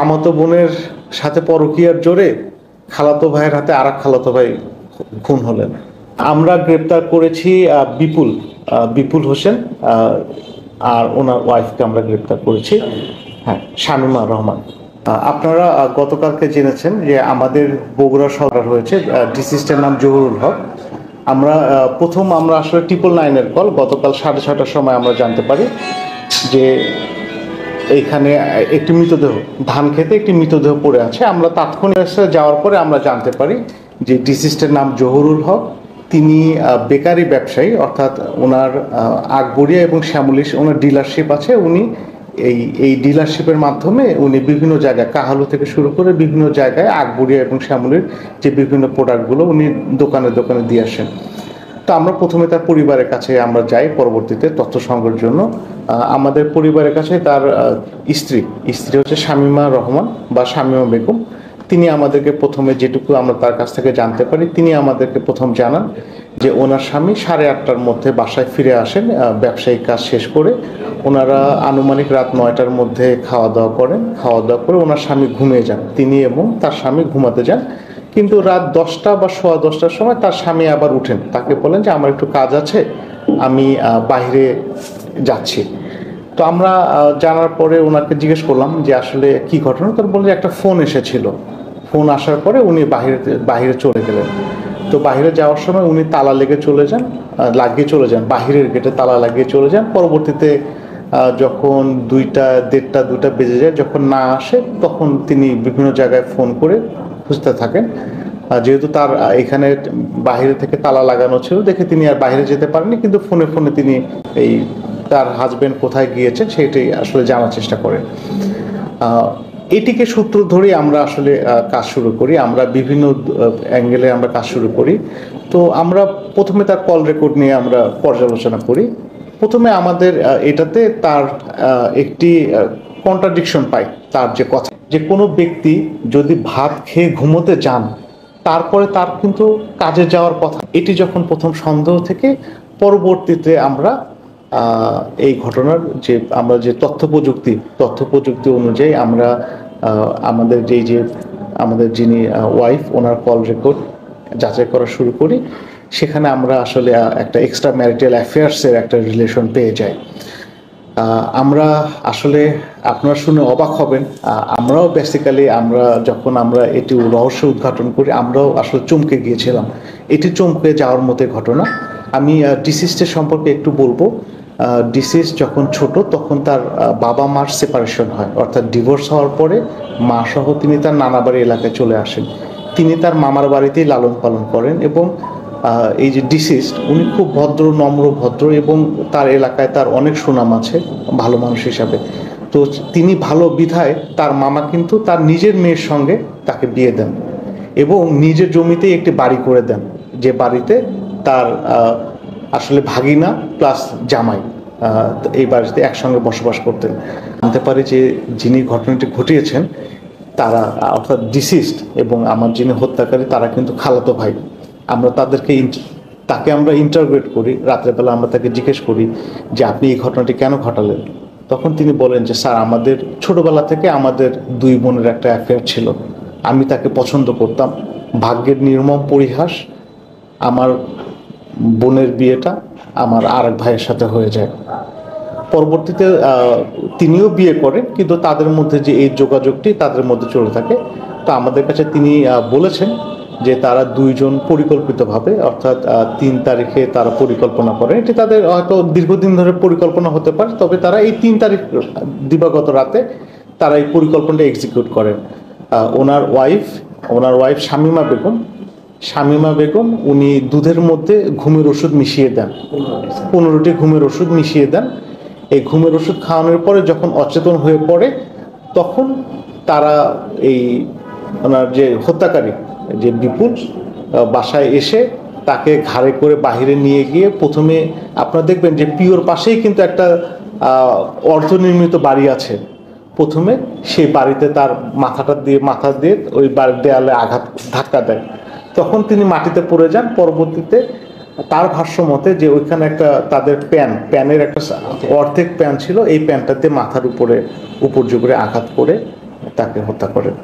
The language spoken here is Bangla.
মামাতো বোনের সাথে পরকীয়ার জোরে খালাতো ভাইয়ের হাতে আর এক খালাতো ভাই খুন হলেন। আমরা গ্রেপ্তার করেছি বিপুল বিপুল হোসেন আর ওনার ওয়াইফকে আমরা গ্রেপ্তার করেছি। হ্যাঁ, শামীমা রহমান। আপনারা গতকালকে জেনেছেন যে আমাদের বগুড়া সরকার হয়েছে, ডিসিস্টের নাম জহুরুল হক। আমরা আমরা আসলে 999-এর কল গতকাল 6:30টার সময় আমরা জানতে পারি যে এইখানে একটি মৃতদেহ, ধান খেতে একটি মৃতদেহ পড়ে আছে। আমরা তাৎক্ষণিক যাওয়ার পরে আমরা জানতে পারি যে ডিসিস্টের নাম জহুরুল হক। তিনি বেকারি ব্যবসায়ী, অর্থাৎ ওনার আকবরিয়া এবং শ্যামলিশ ওনার ডিলারশিপ আছে। উনি এই ডিলারশিপের মাধ্যমে উনি বিভিন্ন জায়গায়, কাহালু থেকে শুরু করে বিভিন্ন জায়গায় আকবরিয়া এবং শ্যামলির যে বিভিন্ন প্রোডাক্টগুলো উনি দোকানে দোকানে দিয়ে আসেন। তো আমরা প্রথমে তার পরিবারের কাছে আমরা যাই, পরবর্তীতে তথ্য সংগ্রহের জন্য। আমাদের পরিবারের কাছে তার স্ত্রী হচ্ছে শামীমা রহমান বা শামীমা বেগম। তিনি আমাদেরকে প্রথমে, যেটুকু আমরা তার কাছ থেকে জানতে পারি, তিনি আমাদেরকে প্রথম জানান যে ওনার স্বামী 8:30টার মধ্যে বাসায় ফিরে আসেন ব্যবসায়িক কাজ শেষ করে। ওনারা আনুমানিক রাত 9টার মধ্যে খাওয়া দাওয়া করে ওনার স্বামী ঘুমিয়ে যান। তিনি এবং তার স্বামী ঘুমাতে যান, কিন্তু রাত 10টা বা 10:15টার সময় তার স্বামী আবার উঠেন, তাকে বলেন যে আমার একটু কাজ আছে, আমি বাইরে যাচ্ছি। তো আমরা জানার পরে ওনাকে জিজ্ঞেস করলাম যে আসলে কি ঘটনা। তার বললেন যে একটা ফোন এসেছিল, ফোন আসার পরে উনি বাইরে চলে গেলেন। তো বাইরে যাওয়ার সময় উনি তালা লাগিয়ে চলে যান, বাহিরের গেটে তালা লাগিয়ে চলে যান। পরবর্তীতে যখন 1:30-2টা বেজে যায়, যখন না আসে, তখন তিনি বিভিন্ন জায়গায় ফোন করে খুঁজতে থাকেন। যেহেতু তার এখানে বাইরে থেকে তালা লাগানো ছিল দেখে তিনি আর বাইরে যেতে পারেননি, কিন্তু ফোনে তিনি তার হাজবেন্ড কোথায় গিয়েছেন সেটাই আসলে জানার চেষ্টা করেন। এটিকে সূত্র ধরেই আমরা আসলে কাজ শুরু করি, আমরা বিভিন্ন অ্যাঙ্গেলে আমরা কাজ শুরু করি। তো আমরা প্রথমে তার কল রেকর্ড নিয়ে আমরা পর্যালোচনা করি। প্রথমে আমাদের এটাতে তার একটি কন্ট্রাডিকশন পাই, তার যে কথা, যে কোনো ব্যক্তি যদি ভাত খেয়ে ঘুমোতে যান তারপরে তার কিন্তু কাজে যাওয়ার কথা। এটি যখন প্রথম সন্দেহ থেকে, পরবর্তীতে আমরা এই ঘটনার আমরা যে তথ্য প্রযুক্তি অনুযায়ী আমরা আমাদের যিনি ওয়াইফ, ওনার কল রেকর্ড যাচাই করা শুরু করি। সেখানে আমরা আসলে একটা এক্সট্রা ম্যারিটাল অ্যাফেয়ার্সের একটা রিলেশন পেয়ে যাই। আমরা আসলে, আপনারা শুনে অবাক হবেন, আমরাও বেসিক্যালি যখন আমরা এটি রহস্য উদ্ঘাটন করি, আমরাও আসলে চমকে গিয়েছিলাম। এটি চমকে যাওয়ার মতো ঘটনা। আমি ডিসিস্টের সম্পর্কে একটু বলবো। ডিসিস যখন ছোট তখন তার বাবা মার সেপারেশন হয়, অর্থাৎ ডিভোর্স হওয়ার পরে মা সহ তিনি তার নানা বাড়ি এলাকায় চলে আসেন। তিনি তার মামার বাড়িতেই লালন পালন করেন এবং এই যে ডিসিস্ট, উনি খুব ভদ্র এবং তার এলাকায় তার অনেক সুনাম আছে ভালো মানুষ হিসাবে। তো তিনি ভালো বিধায় তার মামা কিন্তু তার নিজের মেয়ের সঙ্গে তাকে বিয়ে দেন এবং নিজের জমিতেই একটি বাড়ি করে দেন, যে বাড়িতে তার আসলে ভাগিনা প্লাস জামাই এই বাড়িতে একসঙ্গে বসবাস করতেন। জানতে পারি যে যিনি ঘটনাটি ঘটিয়েছেন তারা, অর্থাৎ ডিসিস্ট এবং আমার যিনি হত্যাকারী, তারা কিন্তু খালাতো ভাই। আমরা তাকে আমরা ইন্টারোগেট করি, রাত্রেবেলা আমরা তাকে জিজ্ঞেস করি যে আপনি এই ঘটনাটি কেন ঘটালেন। তখন তিনি বলেন যে স্যার, আমাদের ছোটবেলা থেকে আমাদের 2 বোনের একটা অ্যাফেয়ার ছিল, আমি তাকে পছন্দ করতাম। ভাগ্যের নির্মম পরিহাস, আমার বোনের বিয়েটা আমার আরেক ভাইয়ের সাথে হয়ে যায়। পরবর্তীতে তিনিও বিয়ে করেন, কিন্তু তাদের মধ্যে যে এই যোগাযোগটি তাদের মধ্যে চলে থাকে। তো আমাদের কাছে তিনি বলেছেন যে তারা 2 জন পরিকল্পিতভাবে, অর্থাৎ 3 তারিখে তারা পরিকল্পনা করেন। এটি তাদের হয়তো দীর্ঘদিন ধরে পরিকল্পনা হতে পারে, তবে তারা এই 3 তারিখ দিবাগত রাতে তারা এই পরিকল্পনাটা এক্সিকিউট করেন। ওনার ওয়াইফ শামীমা বেগম উনি দুধের মধ্যে ঘুমের ওষুধ মিশিয়ে দেন, 15টি ঘুমের ওষুধ মিশিয়ে দেন। এই ঘুমের ওষুধ খাওয়ানোর পরে যখন অচেতন হয়ে পড়ে, তখন তারা ওনার যে হত্যাকারী যে বিপুল বাসায় এসে তাকে ঘাড়ে করে বাহিরে নিয়ে গিয়ে, প্রথমে আপনারা দেখবেন যে পিওর পাশেই কিন্তু একটা অর্ধনির্মিত বাড়ি আছে। প্রথমে সেই বাড়িতে তার মাথা দিয়ে ওই বাড়ির দেয়ালে ধাক্কা দেয়, তখন তিনি মাটিতে পড়ে যান। পরবর্তীতে তার ভাষ্য মতে যে ওইখানে একটা তাদের প্যানের একটা অর্ধেক প্যান ছিল, এই প্যানটাতে মাথার উপর্যুপরে আঘাত করে তাকে হত্যা করেন।